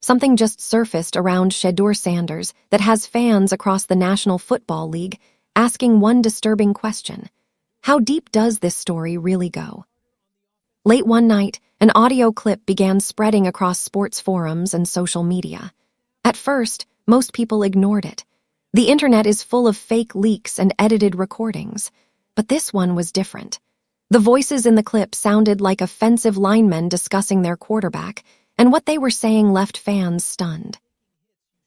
Something just surfaced around Shedeur Sanders that has fans across the National Football League asking one disturbing question. How deep does this story really go? Late one night, an audio clip began spreading across sports forums and social media. At first, most people ignored it. The internet is full of fake leaks and edited recordings. But this one was different. The voices in the clip sounded like offensive linemen discussing their quarterback, and what they were saying left fans stunned.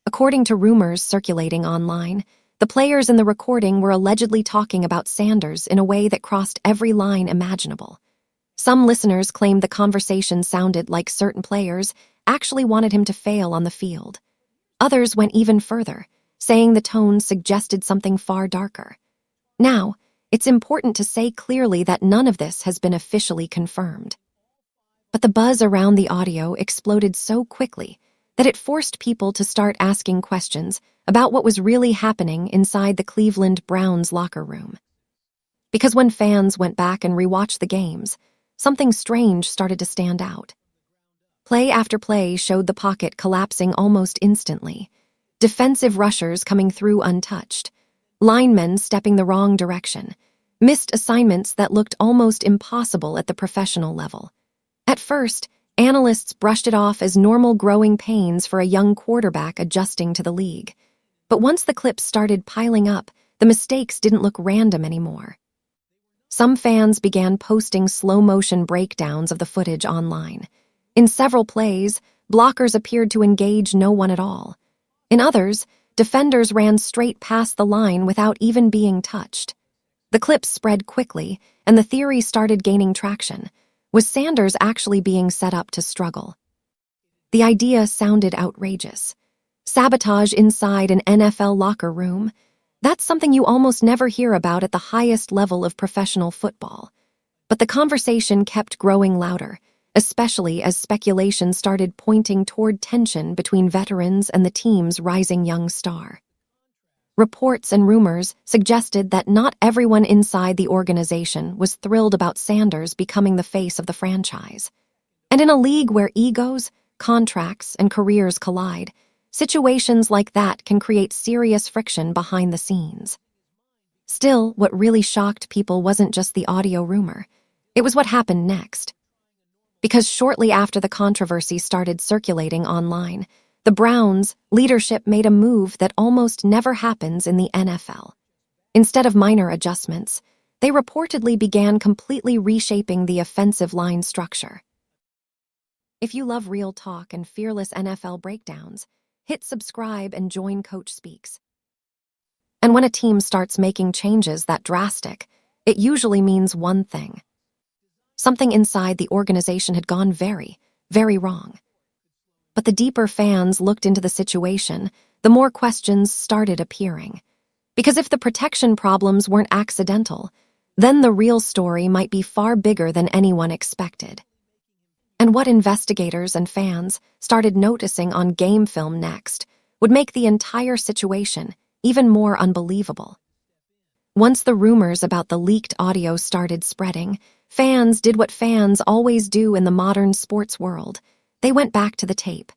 According to rumors circulating online, the players in the recording were allegedly talking about Sanders in a way that crossed every line imaginable. Some listeners claimed the conversation sounded like certain players actually wanted him to fail on the field. Others went even further, saying the tone suggested something far darker. Now, it's important to say clearly that none of this has been officially confirmed. But the buzz around the audio exploded so quickly that it forced people to start asking questions about what was really happening inside the Cleveland Browns locker room. Because when fans went back and rewatched the games, something strange started to stand out. Play after play showed the pocket collapsing almost instantly, defensive rushers coming through untouched, linemen stepping the wrong direction, missed assignments that looked almost impossible at the professional level. At first, analysts brushed it off as normal growing pains for a young quarterback adjusting to the league. But once the clips started piling up, the mistakes didn't look random anymore. Some fans began posting slow-motion breakdowns of the footage online. In several plays, blockers appeared to engage no one at all. In others, defenders ran straight past the line without even being touched. The clips spread quickly, and the theory started gaining traction. Was Sanders actually being set up to struggle? The idea sounded outrageous. Sabotage inside an NFL locker room? That's something you almost never hear about at the highest level of professional football. But the conversation kept growing louder, especially as speculation started pointing toward tension between veterans and the team's rising young star. Reports and rumors suggested that not everyone inside the organization was thrilled about Sanders becoming the face of the franchise. And in a league where egos, contracts, and careers collide, situations like that can create serious friction behind the scenes. Still, what really shocked people wasn't just the audio rumor. It was what happened next. Because shortly after the controversy started circulating online, the Browns' leadership made a move that almost never happens in the NFL. Instead of minor adjustments, they reportedly began completely reshaping the offensive line structure. If you love real talk and fearless NFL breakdowns, hit subscribe and join Coach Speaks. And when a team starts making changes that drastic, it usually means one thing. Something inside the organization had gone very, very wrong. But the deeper fans looked into the situation, the more questions started appearing. Because if the protection problems weren't accidental, then the real story might be far bigger than anyone expected. And what investigators and fans started noticing on game film next would make the entire situation even more unbelievable. Once the rumors about the leaked audio started spreading, fans did what fans always do in the modern sports world. They went back to the tape.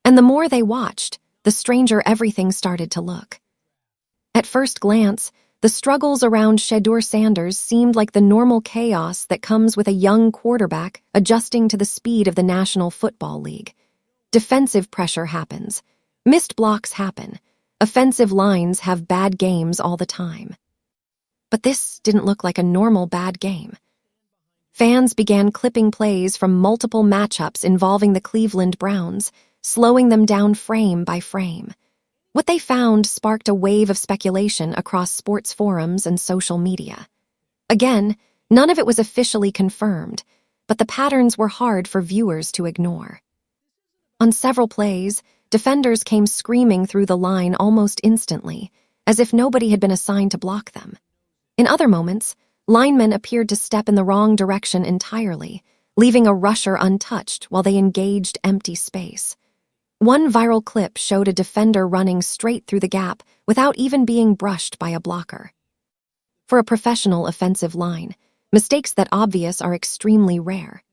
And the more they watched, the stranger everything started to look. At first glance, the struggles around Shedeur Sanders seemed like the normal chaos that comes with a young quarterback adjusting to the speed of the National Football League. Defensive pressure happens. Missed blocks happen. Offensive lines have bad games all the time. But this didn't look like a normal bad game. Fans began clipping plays from multiple matchups involving the Cleveland Browns, slowing them down frame by frame. What they found sparked a wave of speculation across sports forums and social media. Again, none of it was officially confirmed, but the patterns were hard for viewers to ignore. On several plays, defenders came screaming through the line almost instantly, as if nobody had been assigned to block them. In other moments, linemen appeared to step in the wrong direction entirely, leaving a rusher untouched while they engaged empty space. One viral clip showed a defender running straight through the gap without even being brushed by a blocker. For a professional offensive line, mistakes that obvious are extremely rare.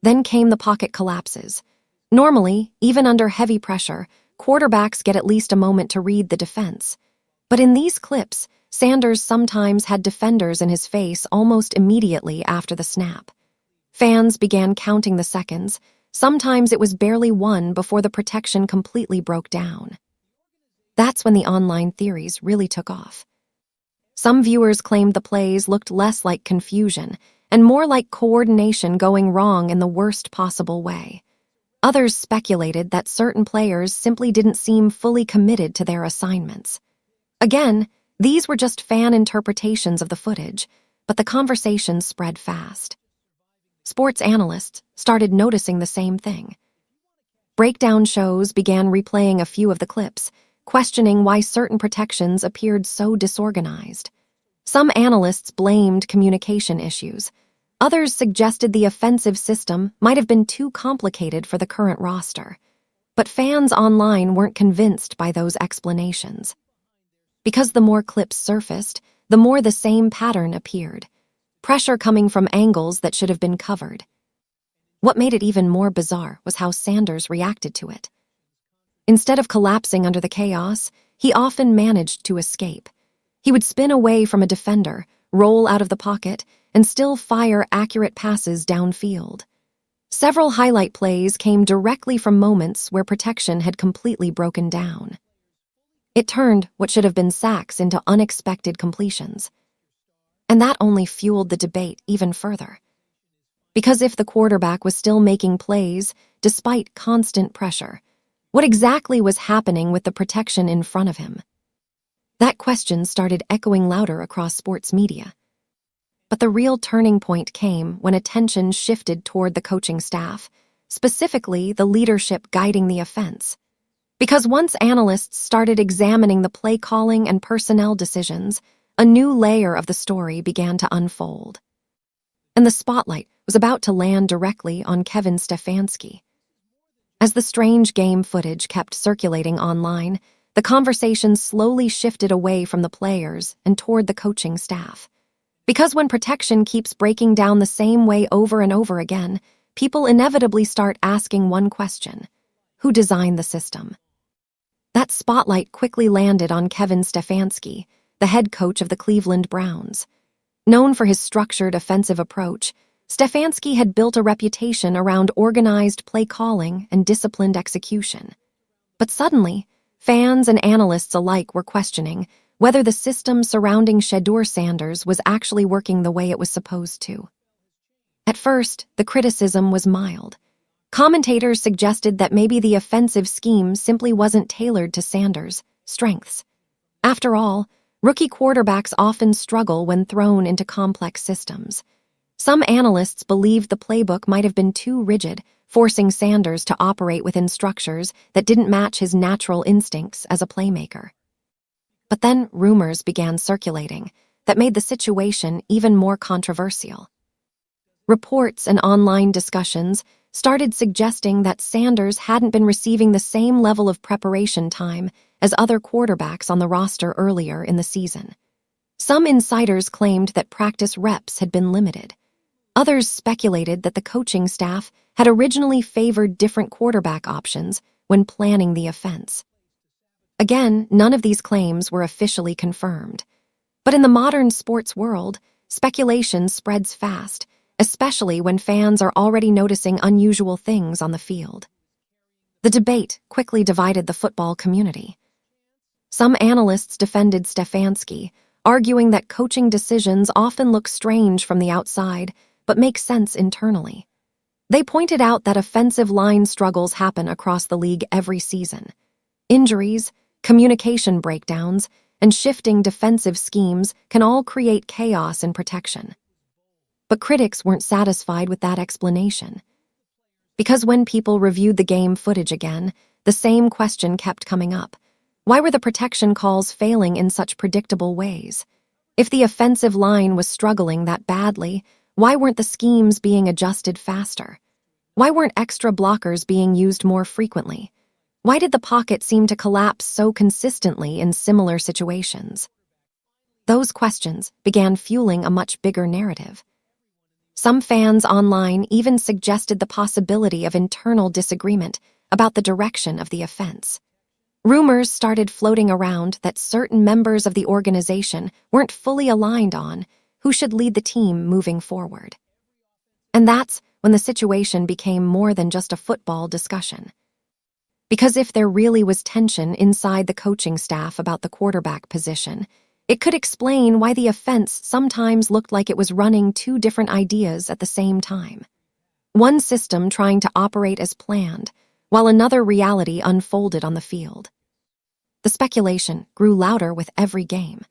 Then came the pocket collapses. Normally, even under heavy pressure, quarterbacks get at least a moment to read the defense. But in these clips, Sanders sometimes had defenders in his face almost immediately after the snap. Fans began counting the seconds. Sometimes it was barely one before the protection completely broke down. That's when the online theories really took off. Some viewers claimed the plays looked less like confusion and more like coordination going wrong in the worst possible way. Others speculated that certain players simply didn't seem fully committed to their assignments. Again, these were just fan interpretations of the footage, but the conversation spread fast. Sports analysts started noticing the same thing. Breakdown shows began replaying a few of the clips, questioning why certain protections appeared so disorganized. Some analysts blamed communication issues. Others suggested the offensive system might have been too complicated for the current roster. But fans online weren't convinced by those explanations. Because the more clips surfaced, the more the same pattern appeared. Pressure coming from angles that should have been covered. What made it even more bizarre was how Sanders reacted to it. Instead of collapsing under the chaos, he often managed to escape. He would spin away from a defender, roll out of the pocket, and still fire accurate passes downfield. Several highlight plays came directly from moments where protection had completely broken down. It turned what should have been sacks into unexpected completions. And that only fueled the debate even further. Because if the quarterback was still making plays, despite constant pressure, what exactly was happening with the protection in front of him? That question started echoing louder across sports media. But the real turning point came when attention shifted toward the coaching staff, specifically the leadership guiding the offense. Because once analysts started examining the play calling and personnel decisions, a new layer of the story began to unfold. And the spotlight was about to land directly on Kevin Stefanski. As the strange game footage kept circulating online, the conversation slowly shifted away from the players and toward the coaching staff. Because when protection keeps breaking down the same way over and over again, people inevitably start asking one question: who designed the system? That spotlight quickly landed on Kevin Stefanski, the head coach of the Cleveland Browns. Known for his structured offensive approach, Stefanski had built a reputation around organized play calling and disciplined execution. But suddenly, fans and analysts alike were questioning whether the system surrounding Shedeur Sanders was actually working the way it was supposed to. At first, the criticism was mild. Commentators suggested that maybe the offensive scheme simply wasn't tailored to Sanders' strengths. After all, rookie quarterbacks often struggle when thrown into complex systems. Some analysts believed the playbook might have been too rigid, forcing Sanders to operate within structures that didn't match his natural instincts as a playmaker. But then rumors began circulating that made the situation even more controversial. Reports and online discussions started suggesting that Sanders hadn't been receiving the same level of preparation time as other quarterbacks on the roster earlier in the season. Some insiders claimed that practice reps had been limited. Others speculated that the coaching staff had originally favored different quarterback options when planning the offense. Again, none of these claims were officially confirmed. But in the modern sports world, speculation spreads fast, especially when fans are already noticing unusual things on the field. The debate quickly divided the football community. Some analysts defended Stefanski, arguing that coaching decisions often look strange from the outside but make sense internally. They pointed out that offensive line struggles happen across the league every season. Injuries, communication breakdowns, and shifting defensive schemes can all create chaos in protection. But critics weren't satisfied with that explanation. Because when people reviewed the game footage again, the same question kept coming up. Why were the protection calls failing in such predictable ways? If the offensive line was struggling that badly, why weren't the schemes being adjusted faster? Why weren't extra blockers being used more frequently? Why did the pocket seem to collapse so consistently in similar situations? Those questions began fueling a much bigger narrative. Some fans online even suggested the possibility of internal disagreement about the direction of the offense. Rumors started floating around that certain members of the organization weren't fully aligned on who should lead the team moving forward. And that's when the situation became more than just a football discussion. Because if there really was tension inside the coaching staff about the quarterback position, it could explain why the offense sometimes looked like it was running two different ideas at the same time. One system trying to operate as planned, while another reality unfolded on the field. The speculation grew louder with every game.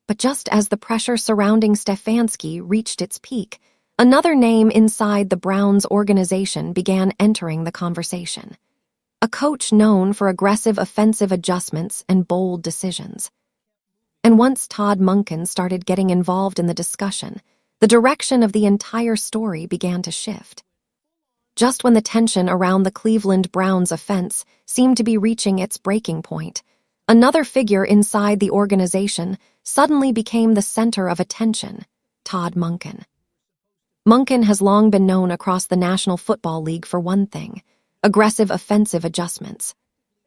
But just as the pressure surrounding Stefanski reached its peak, another name inside the Browns organization began entering the conversation. A coach known for aggressive offensive adjustments and bold decisions. And once Todd Monken started getting involved in the discussion, the direction of the entire story began to shift. Just when the tension around the Cleveland Browns offense seemed to be reaching its breaking point, another figure inside the organization suddenly became the center of attention: Todd Monken. Monken has long been known across the National Football League for one thing: aggressive offensive adjustments.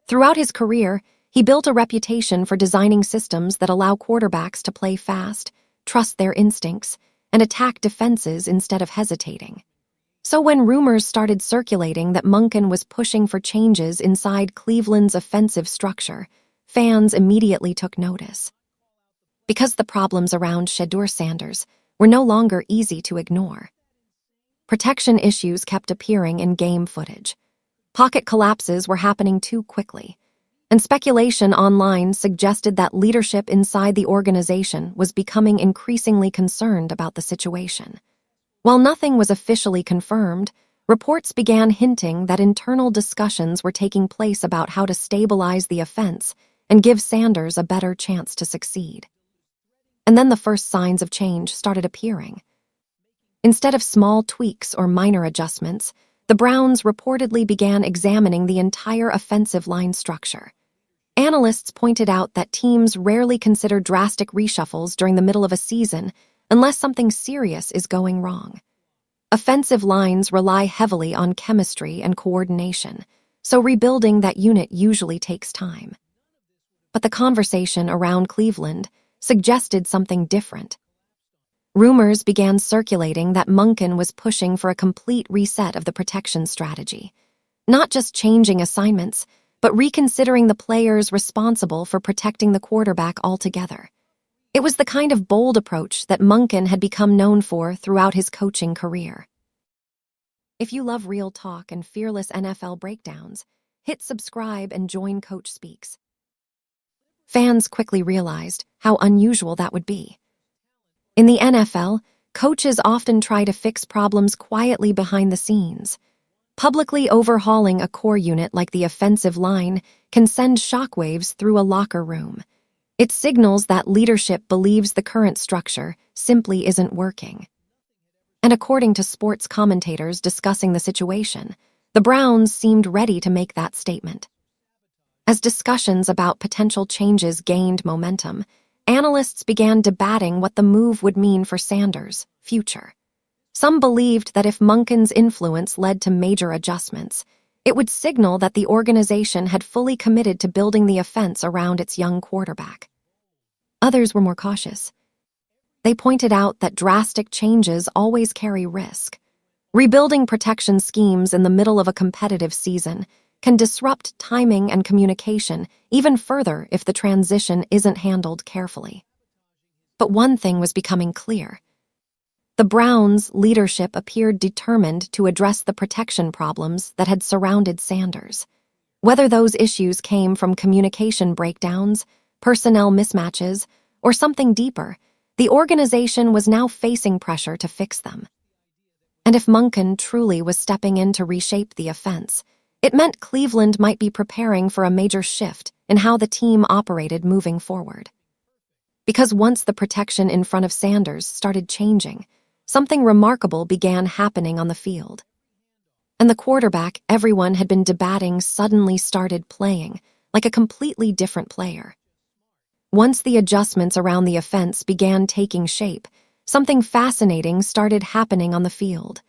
Throughout his career, he built a reputation for designing systems that allow quarterbacks to play fast, trust their instincts, and attack defenses instead of hesitating. So when rumors started circulating that Monken was pushing for changes inside Cleveland's offensive structure, fans immediately took notice. Because the problems around Shedeur Sanders were no longer easy to ignore. Protection issues kept appearing in game footage. Pocket collapses were happening too quickly, and speculation online suggested that leadership inside the organization was becoming increasingly concerned about the situation. While nothing was officially confirmed, reports began hinting that internal discussions were taking place about how to stabilize the offense and give Sanders a better chance to succeed. And then the first signs of change started appearing. Instead of small tweaks or minor adjustments, the Browns reportedly began examining the entire offensive line structure. Analysts pointed out that teams rarely consider drastic reshuffles during the middle of a season unless something serious is going wrong. Offensive lines rely heavily on chemistry and coordination, so rebuilding that unit usually takes time. But the conversation around Cleveland suggested something different. Rumors began circulating that Monken was pushing for a complete reset of the protection strategy, not just changing assignments, but reconsidering the players responsible for protecting the quarterback altogether. It was the kind of bold approach that Monken had become known for throughout his coaching career. If you love real talk and fearless NFL breakdowns, hit subscribe and join Coach Speaks. Fans quickly realized how unusual that would be. In the NFL, coaches often try to fix problems quietly behind the scenes. Publicly overhauling a core unit like the offensive line can send shockwaves through a locker room. It signals that leadership believes the current structure simply isn't working. And according to sports commentators discussing the situation, the Browns seemed ready to make that statement. As discussions about potential changes gained momentum, analysts began debating what the move would mean for Sanders' future. Some believed that if Monken's influence led to major adjustments, it would signal that the organization had fully committed to building the offense around its young quarterback. Others were more cautious. They pointed out that drastic changes always carry risk. Rebuilding protection schemes in the middle of a competitive season can disrupt timing and communication even further if the transition isn't handled carefully. But one thing was becoming clear. The Browns' leadership appeared determined to address the protection problems that had surrounded Sanders. Whether those issues came from communication breakdowns, personnel mismatches, or something deeper, the organization was now facing pressure to fix them. And if Monken truly was stepping in to reshape the offense, it meant Cleveland might be preparing for a major shift in how the team operated moving forward. Because once the protection in front of Sanders started changing, something remarkable began happening on the field. And the quarterback everyone had been debating suddenly started playing like a completely different player. Once the adjustments around the offense began taking shape, something fascinating started happening on the field.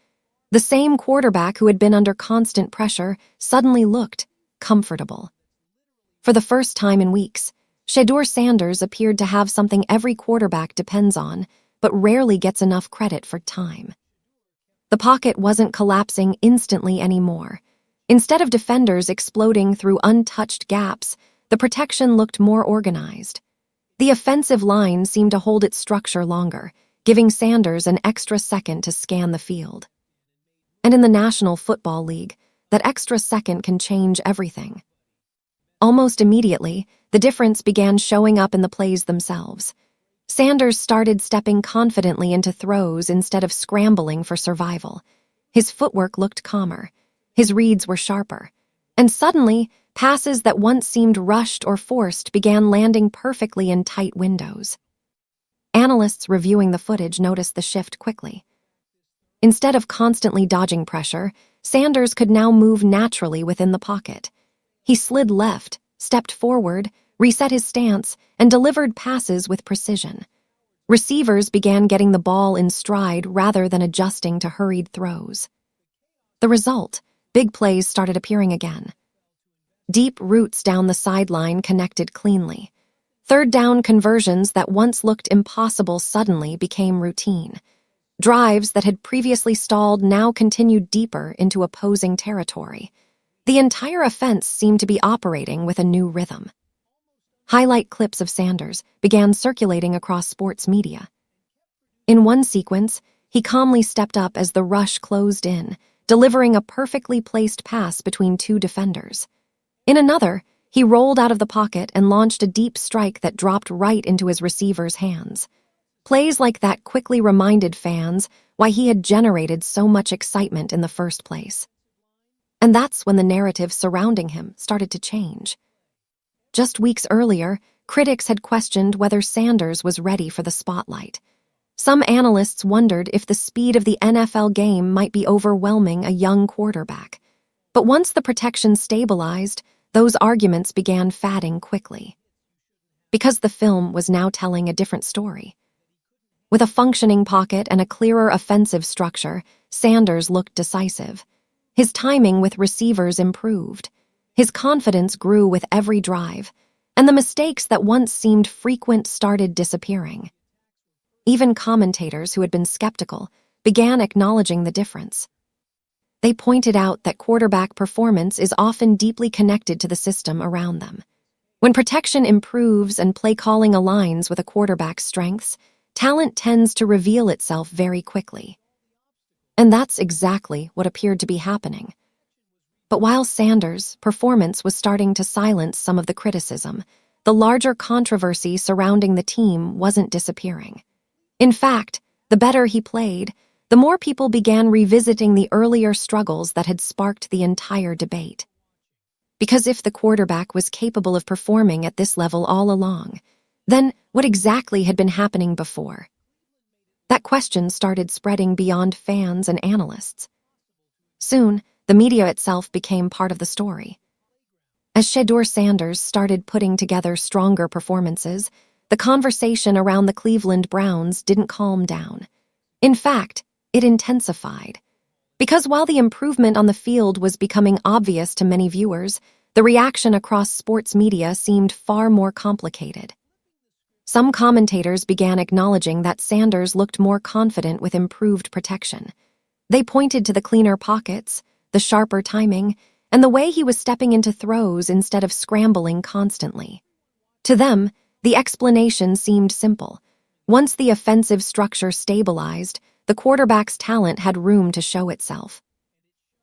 The same quarterback who had been under constant pressure suddenly looked comfortable. For the first time in weeks, Shedeur Sanders appeared to have something every quarterback depends on, but rarely gets enough credit for: time. The pocket wasn't collapsing instantly anymore. Instead of defenders exploding through untouched gaps, the protection looked more organized. The offensive line seemed to hold its structure longer, giving Sanders an extra second to scan the field. And in the National Football League, that extra second can change everything. Almost immediately, the difference began showing up in the plays themselves. Sanders started stepping confidently into throws instead of scrambling for survival. His footwork looked calmer. His reads were sharper. And suddenly, passes that once seemed rushed or forced began landing perfectly in tight windows. Analysts reviewing the footage noticed the shift quickly. Instead of constantly dodging pressure, Sanders could now move naturally within the pocket. He slid left, stepped forward, reset his stance, and delivered passes with precision. Receivers began getting the ball in stride rather than adjusting to hurried throws. The result: big plays started appearing again. Deep routes down the sideline connected cleanly. Third down conversions that once looked impossible suddenly became routine. Drives that had previously stalled now continued deeper into opposing territory. The entire offense seemed to be operating with a new rhythm. Highlight clips of Sanders began circulating across sports media. In one sequence, he calmly stepped up as the rush closed in, delivering a perfectly placed pass between two defenders. In another, he rolled out of the pocket and launched a deep strike that dropped right into his receiver's hands. Plays like that quickly reminded fans why he had generated so much excitement in the first place. And that's when the narrative surrounding him started to change. Just weeks earlier, critics had questioned whether Sanders was ready for the spotlight. Some analysts wondered if the speed of the NFL game might be overwhelming a young quarterback. But once the protection stabilized, those arguments began fading quickly. Because the film was now telling a different story. With a functioning pocket and a clearer offensive structure, Sanders looked decisive. His timing with receivers improved. His confidence grew with every drive, and the mistakes that once seemed frequent started disappearing. Even commentators who had been skeptical began acknowledging the difference. They pointed out that quarterback performance is often deeply connected to the system around them. When protection improves and play calling aligns with a quarterback's strengths, talent tends to reveal itself very quickly. And that's exactly what appeared to be happening. But while Sanders' performance was starting to silence some of the criticism, the larger controversy surrounding the team wasn't disappearing. In fact, the better he played, the more people began revisiting the earlier struggles that had sparked the entire debate. Because if the quarterback was capable of performing at this level all along, then what exactly had been happening before? That question started spreading beyond fans and analysts. Soon, the media itself became part of the story. As Shedeur Sanders started putting together stronger performances, the conversation around the Cleveland Browns didn't calm down. In fact, it intensified. Because while the improvement on the field was becoming obvious to many viewers, the reaction across sports media seemed far more complicated. Some commentators began acknowledging that Sanders looked more confident with improved protection. They pointed to the cleaner pockets, the sharper timing, and the way he was stepping into throws instead of scrambling constantly. To them, the explanation seemed simple. Once the offensive structure stabilized, the quarterback's talent had room to show itself.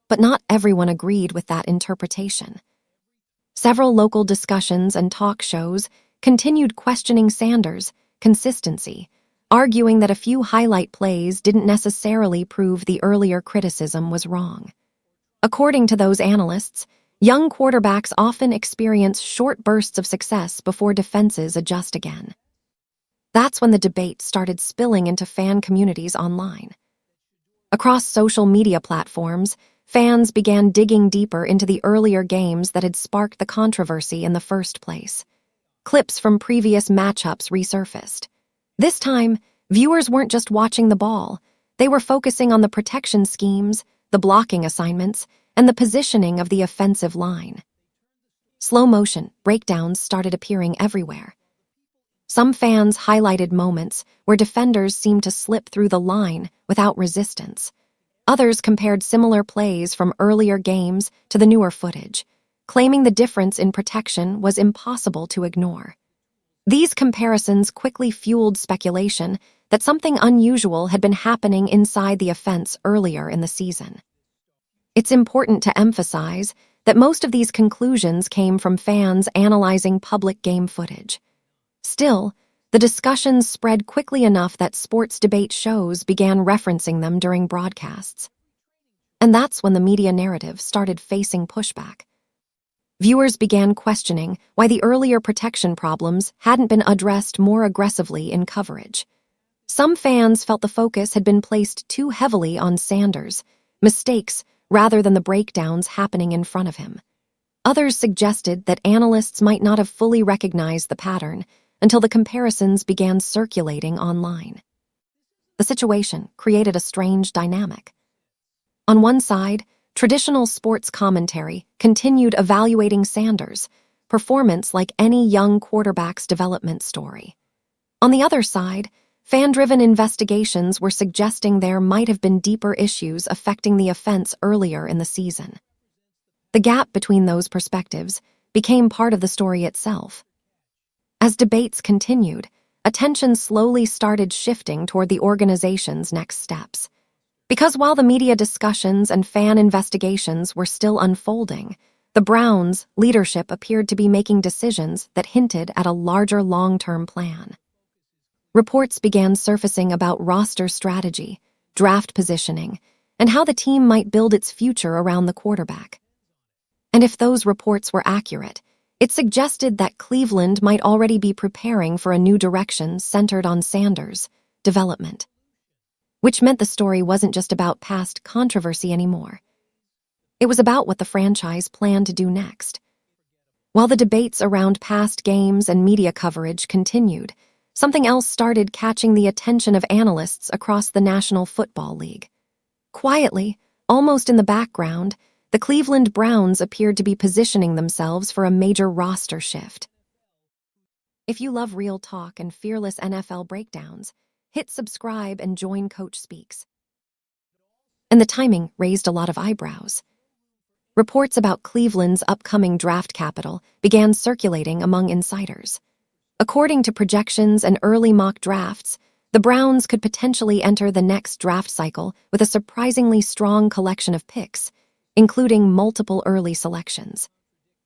But not everyone agreed with that interpretation. Several local discussions and talk shows continued questioning Sanders' consistency, arguing that a few highlight plays didn't necessarily prove the earlier criticism was wrong. According to those analysts, young quarterbacks often experience short bursts of success before defenses adjust again. That's when the debate started spilling into fan communities online. Across social media platforms, fans began digging deeper into the earlier games that had sparked the controversy in the first place. Clips from previous matchups resurfaced. This time, Viewers weren't just watching the ball, they were focusing on the protection schemes, the blocking assignments, and the positioning of the offensive line. Slow-motion breakdowns started appearing everywhere. Some fans highlighted moments where defenders seemed to slip through the line without resistance. Others compared similar plays from earlier games to the newer footage, claiming the difference in protection was impossible to ignore. These comparisons quickly fueled speculation that something unusual had been happening inside the offense earlier in the season. It's important to emphasize that most of these conclusions came from fans analyzing public game footage. Still, the discussions spread quickly enough that sports debate shows began referencing them during broadcasts. And that's when the media narrative started facing pushback. Viewers began questioning why the earlier protection problems hadn't been addressed more aggressively in coverage. Some fans felt the focus had been placed too heavily on Sanders' mistakes rather than the breakdowns happening in front of him. Others suggested that analysts might not have fully recognized the pattern until the comparisons began circulating online. The situation created a strange dynamic. On one side, traditional sports commentary continued evaluating Sanders' performance like any young quarterback's development story. On the other side, fan-driven investigations were suggesting there might have been deeper issues affecting the offense earlier in the season. The gap between those perspectives became part of the story itself. As debates continued, attention slowly started shifting toward the organization's next steps. Because while the media discussions and fan investigations were still unfolding, the Browns' leadership appeared to be making decisions that hinted at a larger long-term plan. Reports began surfacing about roster strategy, draft positioning, and how the team might build its future around the quarterback. And if those reports were accurate, it suggested that Cleveland might already be preparing for a new direction centered on Sanders' development. Which meant the story wasn't just about past controversy anymore. It was about what the franchise planned to do next. While the debates around past games and media coverage continued, something else started catching the attention of analysts across the National Football League. Quietly, almost in the background, the Cleveland Browns appeared to be positioning themselves for a major roster shift. If you love real talk and fearless NFL breakdowns, hit subscribe and join Coach Speaks. And the timing raised a lot of eyebrows. Reports about Cleveland's upcoming draft capital began circulating among insiders. According to projections and early mock drafts, the Browns could potentially enter the next draft cycle with a surprisingly strong collection of picks, including multiple early selections.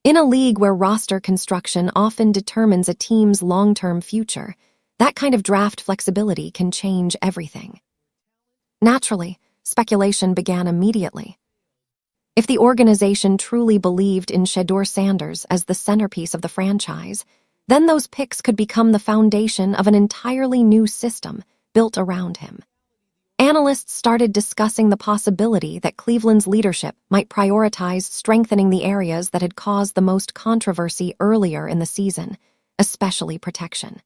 In a league where roster construction often determines a team's long-term future, that kind of draft flexibility can change everything. Naturally, speculation began immediately. If the organization truly believed in Shedeur Sanders as the centerpiece of the franchise, then those picks could become the foundation of an entirely new system built around him. Analysts started discussing the possibility that Cleveland's leadership might prioritize strengthening the areas that had caused the most controversy earlier in the season, especially protection.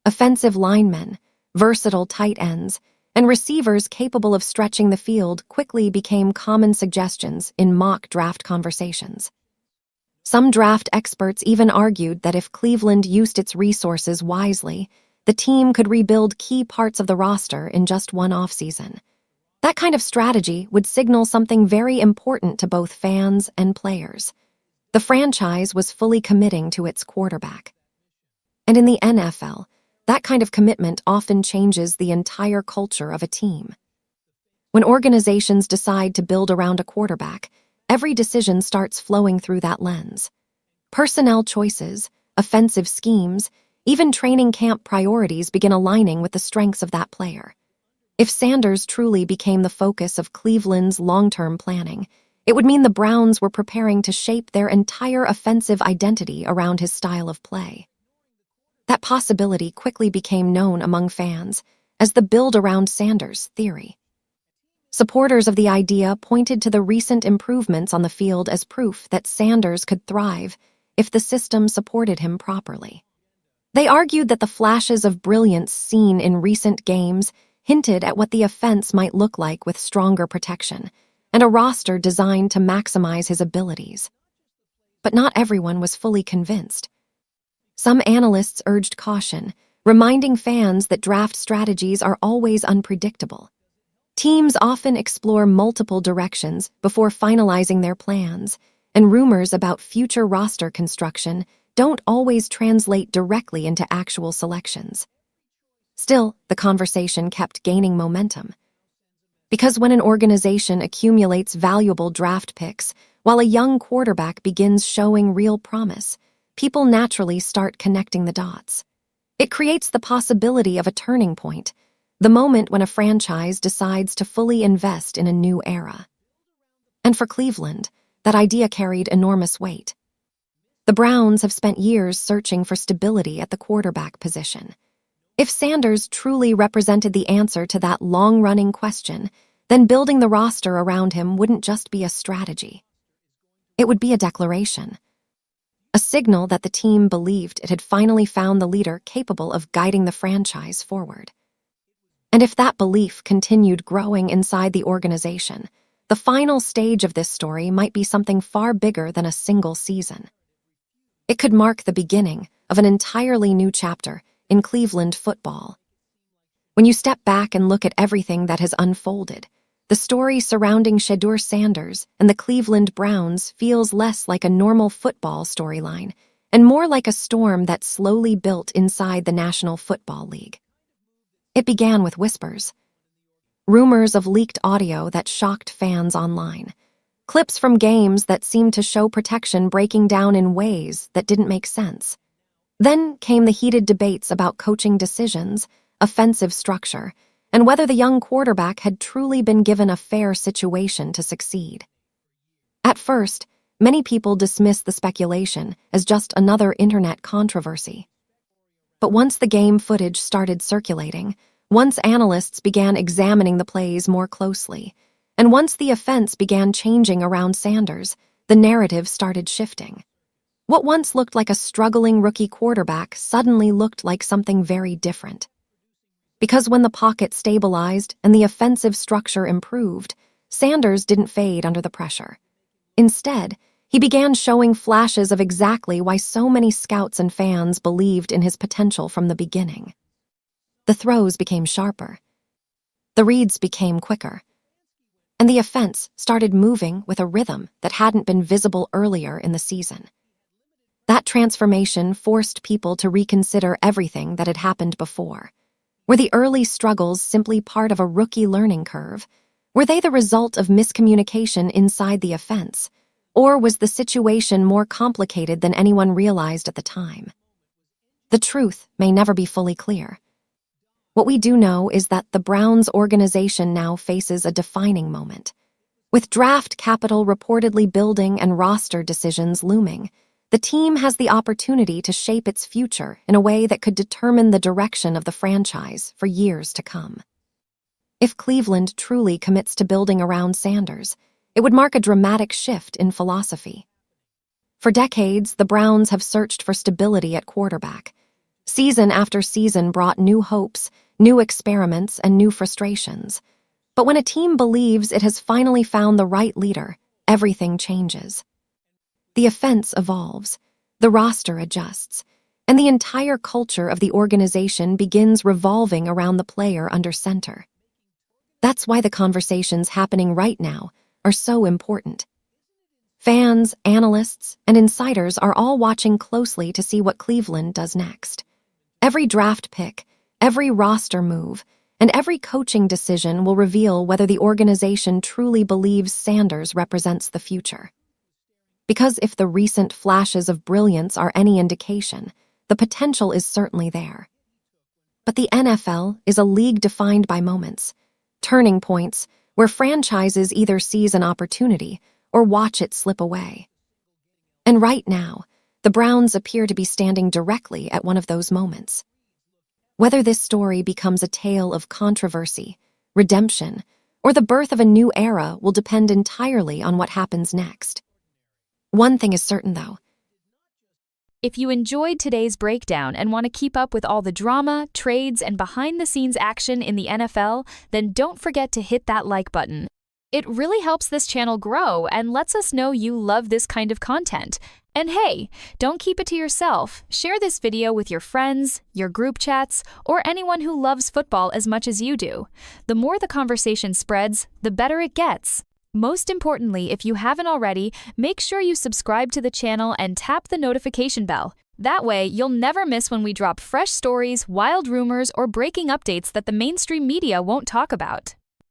Offensive linemen, versatile tight ends, and receivers capable of stretching the field quickly became common suggestions in mock draft conversations. Some draft experts even argued that if Cleveland used its resources wisely, the team could rebuild key parts of the roster in just one offseason. That kind of strategy would signal something very important to both fans and players. The franchise was fully committing to its quarterback. And in the NFL, that kind of commitment often changes the entire culture of a team. When organizations decide to build around a quarterback, every decision starts flowing through that lens. Personnel choices, offensive schemes, even training camp priorities begin aligning with the strengths of that player. If Sanders truly became the focus of Cleveland's long-term planning, it would mean the Browns were preparing to shape their entire offensive identity around his style of play. That possibility quickly became known among fans as the build around Sanders theory. Supporters of the idea pointed to the recent improvements on the field as proof that Sanders could thrive if the system supported him properly. They argued that the flashes of brilliance seen in recent games hinted at what the offense might look like with stronger protection, and a roster designed to maximize his abilities. But not everyone was fully convinced. Some analysts urged caution, reminding fans that draft strategies are always unpredictable. Teams often explore multiple directions before finalizing their plans, and rumors about future roster construction don't always translate directly into actual selections. Still, the conversation kept gaining momentum. Because when an organization accumulates valuable draft picks, while a young quarterback begins showing real promise, people naturally start connecting the dots. It creates the possibility of a turning point, the moment when a franchise decides to fully invest in a new era. And for Cleveland, that idea carried enormous weight. The Browns have spent years searching for stability at the quarterback position. If Sanders truly represented the answer to that long-running question, then building the roster around him wouldn't just be a strategy. It would be a declaration. A signal that the team believed it had finally found the leader capable of guiding the franchise forward. And if that belief continued growing inside the organization, the final stage of this story might be something far bigger than a single season. It could mark the beginning of an entirely new chapter in Cleveland football. When you step back and look at everything that has unfolded, the story surrounding Shedeur Sanders and the Cleveland Browns feels less like a normal football storyline and more like a storm that slowly built inside the National Football League. It began with whispers. Rumors of leaked audio that shocked fans online. Clips from games that seemed to show protection breaking down in ways that didn't make sense. Then came the heated debates about coaching decisions, offensive structure, and whether the young quarterback had truly been given a fair situation to succeed. At first, many people dismissed the speculation as just another internet controversy. But once the game footage started circulating, once analysts began examining the plays more closely, and once the offense began changing around Sanders, the narrative started shifting. What once looked like a struggling rookie quarterback suddenly looked like something very different. Because when the pocket stabilized and the offensive structure improved, Sanders didn't fade under the pressure. Instead, he began showing flashes of exactly why so many scouts and fans believed in his potential from the beginning. The throws became sharper. The reads became quicker. And the offense started moving with a rhythm that hadn't been visible earlier in the season. That transformation forced people to reconsider everything that had happened before. Were the early struggles simply part of a rookie learning curve? Were they the result of miscommunication inside the offense? Or was the situation more complicated than anyone realized at the time? The truth may never be fully clear. What we do know is that the Browns organization now faces a defining moment. With draft capital reportedly building and roster decisions looming, the team has the opportunity to shape its future in a way that could determine the direction of the franchise for years to come. If Cleveland truly commits to building around Sanders, it would mark a dramatic shift in philosophy. For decades, the Browns have searched for stability at quarterback. Season after season brought new hopes, new experiments, and new frustrations. But when a team believes it has finally found the right leader, everything changes. The offense evolves, the roster adjusts, and the entire culture of the organization begins revolving around the player under center. That's why the conversations happening right now are so important. Fans, analysts, and insiders are all watching closely to see what Cleveland does next. Every draft pick, every roster move, and every coaching decision will reveal whether the organization truly believes Sanders represents the future. Because if the recent flashes of brilliance are any indication, the potential is certainly there. But the NFL is a league defined by moments, turning points where franchises either seize an opportunity or watch it slip away. And right now, the Browns appear to be standing directly at one of those moments. Whether this story becomes a tale of controversy, redemption, or the birth of a new era will depend entirely on what happens next. One thing is certain, though. If you enjoyed today's breakdown and want to keep up with all the drama, trades, and behind-the-scenes action in the NFL, then don't forget to hit that like button. It really helps this channel grow and lets us know you love this kind of content. And hey, don't keep it to yourself. Share this video with your friends, your group chats, or anyone who loves football as much as you do. The more the conversation spreads, the better it gets. Most importantly, if you haven't already, make sure you subscribe to the channel and tap the notification bell. That way, you'll never miss when we drop fresh stories, wild rumors, or breaking updates that the mainstream media won't talk about.